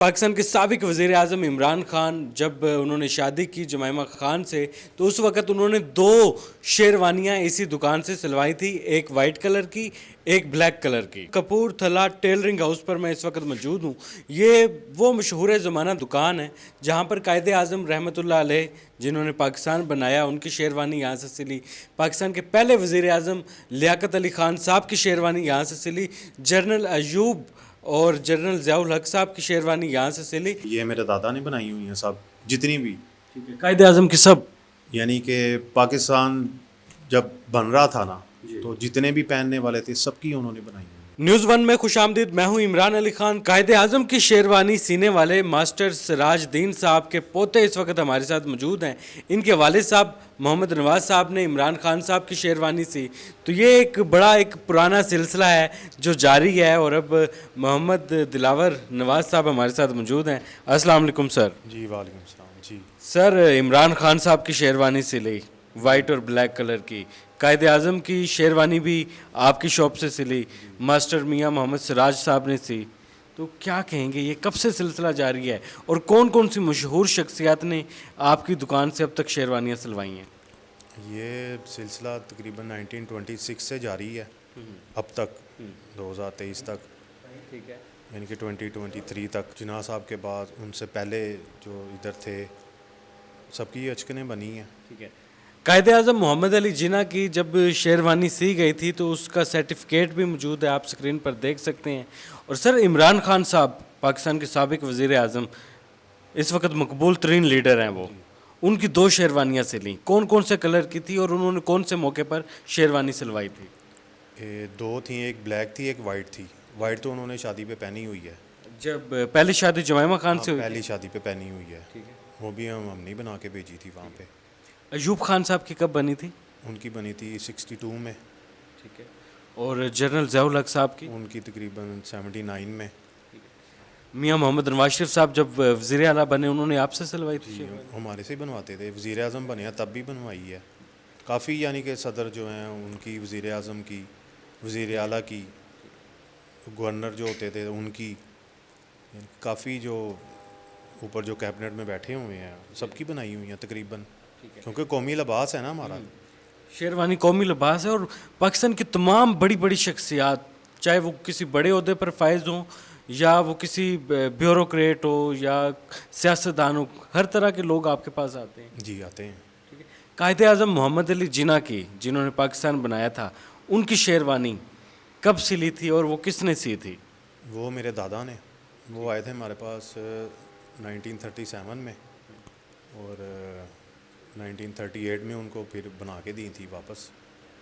पाकिस्तान के साबिक वज़ीर आज़म इमरान खान जब उन्होंने शादी की जमाइमा खान से, तो उस वक़्त उन्होंने दो शेरवानियाँ इसी दुकान से सिलवाई थी, एक वाइट कलर की, एक ब्लैक कलर की। कपूरथला टेलरिंग हाउस पर मैं इस वक्त मौजूद हूँ। ये वो मशहूर ज़माना दुकान है जहाँ पर कायदे आज़म रहमतुल्लाह अलैह जिन्होंने पाकिस्तान बनाया, उनकी शेरवानी यहाँ से सिली। पाकिस्तान के पहले वज़ीर आज़म लियाकत अली खान साहब की शेरवानी यहाँ से सिली। जनरल अयूब और जनरल ज़ियाउल हक साहब की शेरवानी यहाँ से सिली। ये मेरे दादा ने बनाई हुई हैं सब, जितनी भी। ठीक है, कायदे आज़म की सब। यानी कि पाकिस्तान जब बन रहा था ना, तो जितने भी पहनने वाले थे सबकी उन्होंने बनाई हुई हैं। न्यूज़ वन में खुशामदीद। मैं हूं इमरान अली खान। कायदे आज़म की शेरवानी सीने वाले मास्टर सिराजदीन साहब के पोते इस वक्त हमारे साथ मौजूद हैं। इनके वालिद साहब मोहम्मद नवाज साहब ने इमरान खान साहब की शेरवानी सी। तो ये एक पुराना सिलसिला है जो जारी है, और अब मोहम्मद दिलावर नवाज साहब हमारे साथ मौजूद हैं। अस्सलाम वालेकुम सर। जी वालेकुम सलाम जी। सर, इमरान खान साहब की शेरवानी सिली वाइट और ब्लैक कलर की, कायदे आज़म की शेरवानी भी आपकी शॉप से सिली, मास्टर मियां मोहम्मद सिराज साहब ने सी। तो क्या कहेंगे, ये कब से सिलसिला जारी है और कौन कौन सी मशहूर शख्सियात ने आपकी दुकान से अब तक शेरवानियाँ सिलवाई हैं? ये सिलसिला तकरीबन 1926 से जारी है अब तक, 2023 तक, ठीक है। यानी कि 2023 तक। जिन्ना साहब के बाद उनसे पहले जो इधर थे सबकी अचकनें बनी हैं। ठीक है। कायदे आज़म मोहम्मद अली जिन्ना की जब शेरवानी सी गई थी तो उसका सर्टिफिकेट भी मौजूद है, आप स्क्रीन पर देख सकते हैं। और सर, इमरान खान साहब पाकिस्तान के साबिक वज़ीर आज़म, इस वक्त मकबूल तरीन लीडर हैं वो, उनकी दो शेरवानियाँ सिली, कौन कौन से कलर की थी और उन्होंने कौन से मौके पर शेरवानी सिलवाई थी? ये दो थी, एक ब्लैक थी एक वाइट थी। वाइट तो उन्होंने शादी पे पहनी हुई है। जब पहली शादी जमाइमा खान हाँ, से हुई पहली शादी पे पहनी हुई है। ठीक है। वो भी हमने बना के भेजी थी वहाँ पे। अयूब खान साहब की कब बनी थी? उनकी बनी थी 62 में। ठीक है। और जनरल ज़ियाउल हक साहब की? उनकी तकरीबन 79 में। मियां मोहम्मद नवाज शरीफ साहब जब वज़ीर आला बने, उन्होंने आपसे सिलवाई थी जी, शेरवानी? हमारे से ही बनवाते थे। वज़ीर आज़म बने हैं तब भी बनवाई है काफ़ी, यानी कि सदर जो हैं उनकी, वज़ीर आज़म की, वज़ीर आला की, गवर्नर जो होते थे उनकी, काफ़ी जो ऊपर जो कैबिनेट में बैठे हुए हैं सबकी बनाई हुई हैं तकरीबन, क्योंकि कौमी लिबास है ना हमारा। शेरवानी कौमी लिबास है, और पाकिस्तान की तमाम बड़ी बड़ी शख्सियात, चाहे वो किसी बड़े अहदे पर फायज हों या वो किसी ब्यूरोक्रेट हो या सियासतदान हो, हर तरह के लोग आपके पास आते हैं। जी आते हैं। ठीक है। कायदे आज़म मोहम्मद अली जिन्ना की, जिन्होंने पाकिस्तान बनाया था, उनकी शेरवानी कब सिली थी और वो किसने सी थी? वो मेरे दादा ने, वो आए थे हमारे पास 1937 में, और 1938 में उनको फिर बना के दी थी वापस।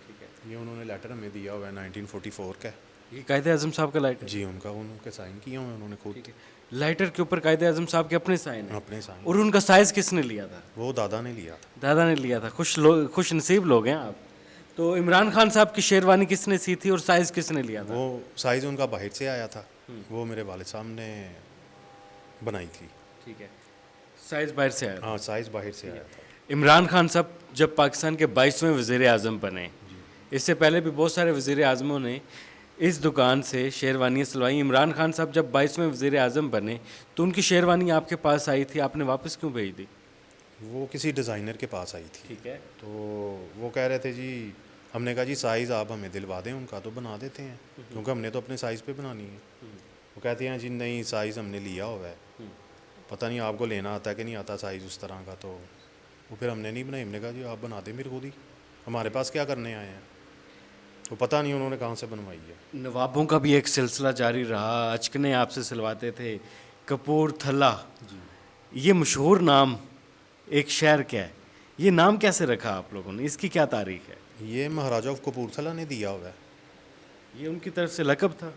ठीक है। ये उन्होंने लेटर हमें दिया हुआ है 1944 का। ये कायदे आज़म साहब का लाइटर? जी, उनका, उनके साइन किए हुए हैं उन्होंने खुद। ठीक है। लाइटर के ऊपर कायदे आज़म साहब के अपने साइन हैं। अपने साइन। और उनका साइज़ किसने लिया था? वो दादा ने लिया था। दादा ने लिया था। खुश नसीब लोग हैं आप। तो इमरान खान साहब की शेरवानी किसने सी थी और साइज़ किसने लिया था? वो साइज़ उनका बाहर से आया था, वो मेरे वालिद साहब ने बनाई थी। ठीक है। साइज़ बाहर से आया था। हाँ, साइज़ बाहर से आया था। इमरान खान साहब जब पाकिस्तान के 22वें वज़ीर आज़म बने, इससे पहले भी बहुत सारे वज़ीर आज़मों ने इस दुकान से शेरवानियाँ सिलवाई। इमरान खान साहब जब 22वें वज़ीर आज़म बने तो उनकी शेरवानी आपके पास आई थी, आपने वापस क्यों भेज दी? वो किसी डिज़ाइनर के पास आई थी। ठीक है। तो वो कह रहे थे जी, हमने कहा जी साइज़ आप हमें दिलवा दें उनका, तो बना देते हैं, क्योंकि हमने तो अपने साइज़ पे बनानी है। वो कहते हैं जी नहीं, साइज़ हमने लिया हुआ है, पता नहीं आपको लेना आता है कि नहीं आता साइज़ उस तरह का। तो वो फिर हमने नहीं बनाई। हमने कहा जी आप बना दें मेरे खुद ही, हमारे पास क्या करने आए हैं। तो पता नहीं उन्होंने कहाँ से बनवाई है। नवाबों का भी एक सिलसिला जारी रहा, अचकने आपसे सिलवाते थे। कपूरथला, ये मशहूर नाम एक शहर क्या है, ये नाम कैसे रखा आप लोगों ने, इसकी क्या तारीख है? ये महाराजा ऑफ कपूरथला ने दिया हुआ है। ये उनकी तरफ से लकब था?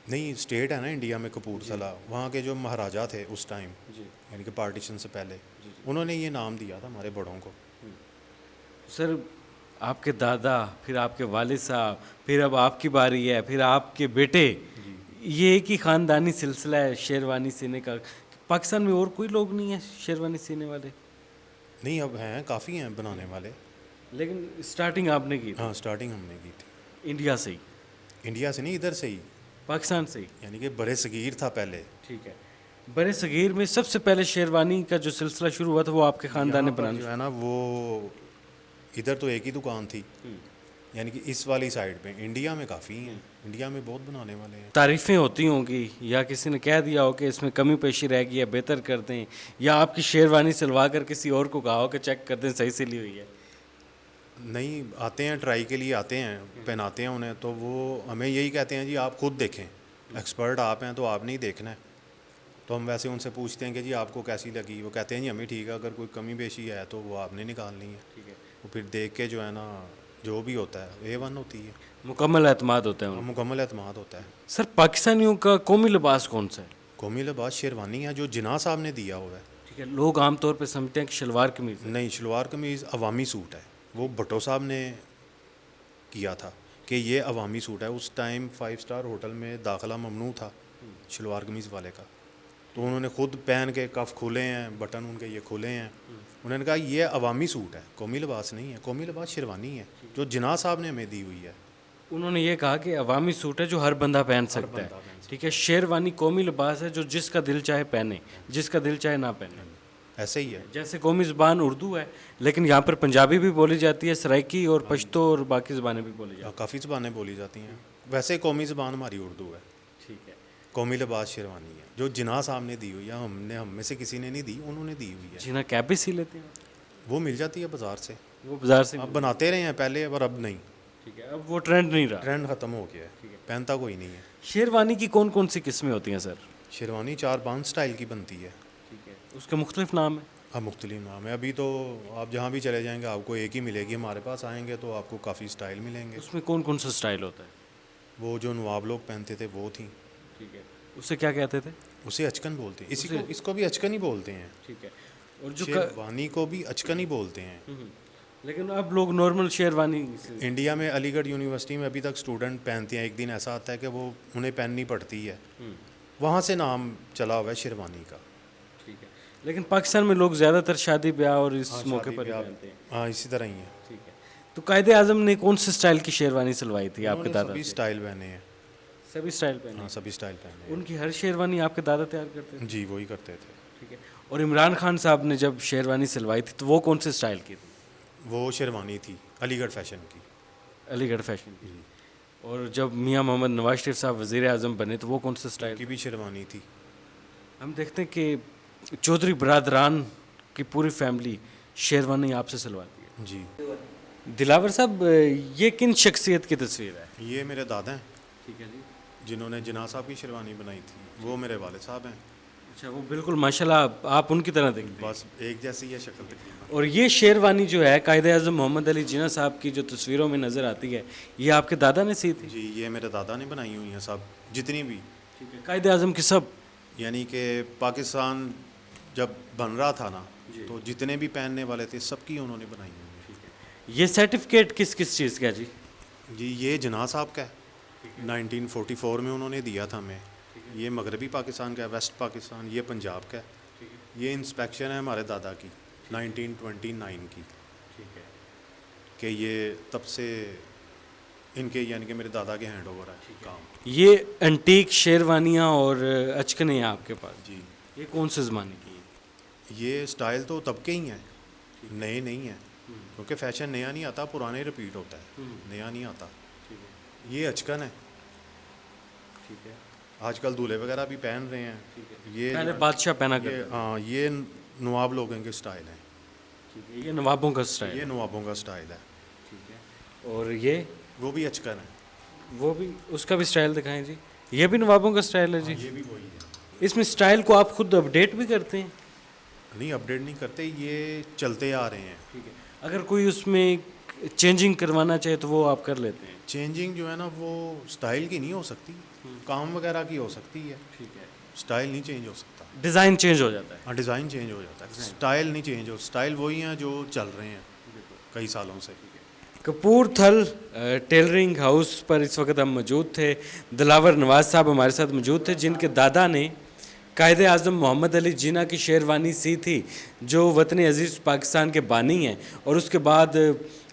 नहीं, स्टेट है ना इंडिया में कपूरथला, वहाँ के जो महाराजा थे उस टाइम, जी। यानी कि पार्टीशन से पहले, उन्होंने ये नाम दिया था हमारे बड़ों को। सर, आपके दादा, फिर आपके वालिद साहब, फिर अब आपकी बारी है, फिर आपके बेटे, ये एक ही ख़ानदानी सिलसिला है शेरवानी सीने का। पाकिस्तान में और कोई लोग नहीं है शेरवानी सीने वाले? नहीं, अब हैं, काफ़ी हैं बनाने वाले। लेकिन स्टार्टिंग आपने की थी हाँ, स्टार्टिंग हमने की थी। इंडिया से ही, इंडिया से नहीं, इधर से ही, पाकिस्तान से ही? यानी कि बड़े सगीर था पहले। ठीक है। बड़े सगीर में सबसे पहले शेरवानी का जो सिलसिला शुरू हुआ था वो आपके ख़ानदान ने यहाँ पर बनाना जो है ना वो इधर तो एक ही दुकान थी, यानी कि इस वाली साइड पे। इंडिया में काफ़ी हैं, इंडिया में बहुत बनाने वाले हैं। तारीफ़ें होती होंगी या किसी ने कह दिया हो कि इसमें कमी पेशी रह गई है, बेहतर कर दें, या आपकी शेरवानी सिलवा कर किसी और को कहा हो कि चेक कर दें सही सिली हुई है? नहीं, आते हैं ट्राई के लिए, आते हैं, पहनाते हैं उन्हें, तो वो हमें यही कहते हैं जी आप खुद देखें, एक्सपर्ट आप हैं तो आपने ही देखना है। तो हम वैसे उनसे पूछते हैं कि जी आपको कैसी लगी, वो कहते हैं जी हमें ठीक है, अगर कोई कमी पेशी है तो वो आपने निकालनी है। ठीक है, वो फिर देख के जो है ना जो भी होता है A1 होती है, मुकम्मल एतमाद होता है उनका। मुकम्मल एतमाद होता है। सर, पाकिस्तानियों का कौमी लिबास कौन सा है? कौमी लिबास शेरवानी है जो जिना साहब ने दिया हुआ है। ठीक है, लोग आमतौर पर समझते हैं कि शलवार कमीज़ है। नहीं, शलवार कमीज़ अवामी सूट है, वो भट्टो साहब ने किया था कि ये अवामी सूट है। उस टाइम 5 स्टार होटल में दाखिला ममनू था शलवार कमीज़ वाले का, तो उन्होंने खुद पहन के कफ खुले हैं, बटन उनके ये खुले हैं, उन्होंने कहा ये अवामी सूट है, कौमी लिबास नहीं है, कौमी लिबास शेरवानी है जो जिना साहब ने हमें दी हुई है। उन्होंने ये कहा कि अवामी सूट है जो हर बंदा पहन सकता है। ठीक है, शेरवानी कौमी लिबास है जो जिसका दिल चाहे पहने, जिसका दिल चाहे ना पहने। ऐसे ही है। जैसे कौमी ज़बान उर्दू है, लेकिन यहाँ पर पंजाबी भी बोली जाती है, सराइकी और पश्तो और बाकी ज़बानें भी बोली जाती काफ़ी ज़बानें बोली जाती हैं। वैसे कौमी ज़बान हमारी उर्दू है। ठीक है, कौमी लिबास शेरवानी है जो जिना साहब ने दी हुई है, हम में से किसी ने नहीं दी, उन्होंने दी हुई है। जीना कैप भी सी लेते हैं? वो मिल जाती है बाज़ार से, वो बाजार से अब बनाते रहे हैं पहले, पर अब नहीं, ठीक है, अब वो ट्रेंड नहीं रहा। ट्रेंड ख़त्म हो गया है, पहनता कोई नहीं है। शेरवानी की कौन कौन सी किस्में होती हैं सर? शेरवानी 4-5 स्टाइल की बनती है। ठीक है, उसके मुख्तलिफ नाम है? अब मुख्तलिफ नाम है। अभी तो आप जहाँ भी चले जाएंगे आपको एक ही मिलेगी, हमारे पास आएंगे तो आपको काफ़ी स्टाइल मिलेंगे। उसमें कौन कौन सा स्टाइल होता है? वो जो नवाब लोग पहनते थे वो थी। ठीक है, उसे क्या कहते थे? उसे अचकन बोलते हैं, इसको भी अचकन ही बोलते हैं। ठीक है, और जो शेरवानी को भी अचकन ही बोलते हैं। लेकिन अब लोग नॉर्मल शेरवानी इंडिया में अलीगढ़ यूनिवर्सिटी में अभी तक स्टूडेंट पहनते हैं। एक दिन ऐसा आता है कि वो उन्हें पहननी पड़ती है, वहाँ से नाम चला हुआ है शेरवानी का। ठीक है, लेकिन पाकिस्तान में लोग ज़्यादातर शादी ब्याह और इस मौके पर ही शादी पहनते हैं। ब्याह, हाँ इसी तरह ही है। ठीक है, तो कायदे आज़म ने कौन से स्टाइल की शेरवानी सिलवाई थी आपके दादा सभी से? स्टाइल पहने हैं। सभी स्टाइल पहने? हाँ, सभी स्टाइल पहने उनकी हर शेरवानी आपके दादा तैयार करते थे? हैं। जी वही करते थे। ठीक है, और इमरान खान साहब ने जब शेरवानी सिलवाई थी तो वो कौन से स्टाइल की थी? वो शेरवानी थी अलीगढ़ फैशन की। अलीगढ़ फैशन की। और जब मियां मोहम्मद नवाज शरीफ साहब वज़ीर आज़म बने तो वो कौन से स्टाइल? की भी शेरवानी थी। हम देखते हैं कि चौधरी बरादरान की पूरी फैमिली शेरवानी आपसे सिलवाती है। जी, दिलावर साहब, ये किन शख्सियत की तस्वीर है? ये मेरे दादा हैं ठीक है जी। जिन्होंने जिना साहब की शेरवानी बनाई थी, वो मेरे वाले साहब हैं। अच्छा, वो बिल्कुल माशाल्लाह आप उनकी तरह दिखते हैं। बस एक जैसी है शक्ल तकरीबन। और ये शेरवानी जो है कायदे आज़म मोहम्मद अली जिन्ना साहब की जो तस्वीरों में नज़र आती है, ये आपके दादा ने सी थी? जी, ये मेरे दादा ने बनाई हुई हैं सब, जितनी भी। ठीक है, कायदे आज़म की सब? यानी कि पाकिस्तान जब बन रहा था ना, तो जितने भी पहनने वाले थे सबकी उन्होंने बनाई हुई है। ये सर्टिफिकेट किस किस चीज़ का है जी? जी, ये जिना साहब का है, 1944 में उन्होंने दिया था हमें। ये मगरबी पाकिस्तान का है, वेस्ट पाकिस्तान, ये पंजाब का है। ये इंस्पेक्शन है हमारे दादा की 1929 की। ठीक है, कि ये तब से इनके यानी कि मेरे दादा के हैंड ओवर है काम। ये एंटीक शेरवानियाँ और अचकने हैं आपके पास, जी, ये कौन से ज़माने की है? ये स्टाइल तो तब के ही हैं, नए नहीं हैं, क्योंकि फैशन नया नहीं आता, पुराने रिपीट होता है, नया नहीं आता। ये अचकन है, ठीक है, आजकल दूल्हे वगैरह भी पहन रहे हैं। ये पहले बादशाह पहना करते ये थे। हाँ, ये नवाब लोगों के स्टाइल हैं। ठीक है, ये नवाबों का स्टाइल ये नवाबों का स्टाइल है। ठीक है, और ये वो भी अचकन है। वो भी, उसका भी स्टाइल दिखाएं जी। ये भी नवाबों का स्टाइल है जी। ये भी वही है। इसमें स्टाइल को आप खुद अपडेट भी करते हैं? नहीं, अपडेट नहीं करते, ये चलते आ रहे हैं। ठीक है, अगर कोई उसमें चेंजिंग करवाना चाहे तो वो आप कर लेते हैं? चेंजिंग जो है ना वो स्टाइल की नहीं हो सकती, काम वगैरह की हो सकती है। ठीक है, स्टाइल नहीं चेंज हो सकता। डिज़ाइन चेंज हो जाता है? हाँ, डिज़ाइन चेंज हो जाता है, स्टाइल नहीं चेंज हो। स्टाइल वही हैं जो चल रहे हैं कई सालों से। कपूरथल टेलरिंग हाउस पर इस वक्त हम मौजूद थे। दिलावर नवाज साहब हमारे साथ मौजूद थे, जिनके दादा ने कायदे आज़म मोहम्मद अली जिन्ना की शेरवानी सी थी, जो वतन अज़ीज़ पाकिस्तान के बानी हैं। और उसके बाद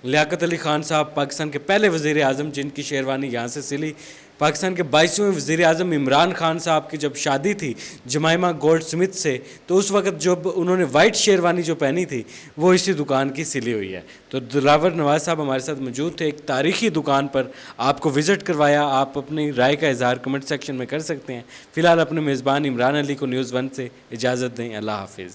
लियाकत अली ख़ान साहब पाकिस्तान के पहले वज़ीर आज़म, जिनकी शेरवानी यहाँ से सिली। पाकिस्तान के 22वें वज़ीर-ए-आज़म इमरान खान साहब की जब शादी थी जमाइमा गोल्ड स्मिथ से, तो उस वक्त जब उन्होंने वाइट शेरवानी जो पहनी थी वो इसी दुकान की सिली हुई है। तो दिलावर नवाज साहब हमारे साथ मौजूद थे, एक तारीखी दुकान पर आपको विज़िट करवाया। आप अपनी राय का इज़हार कमेंट सेक्शन में कर सकते हैं। फ़िलहाल अपने मेज़बान इमरान अली को न्यूज़ 1 से इजाज़त दें। अल्लाह हाफिज़।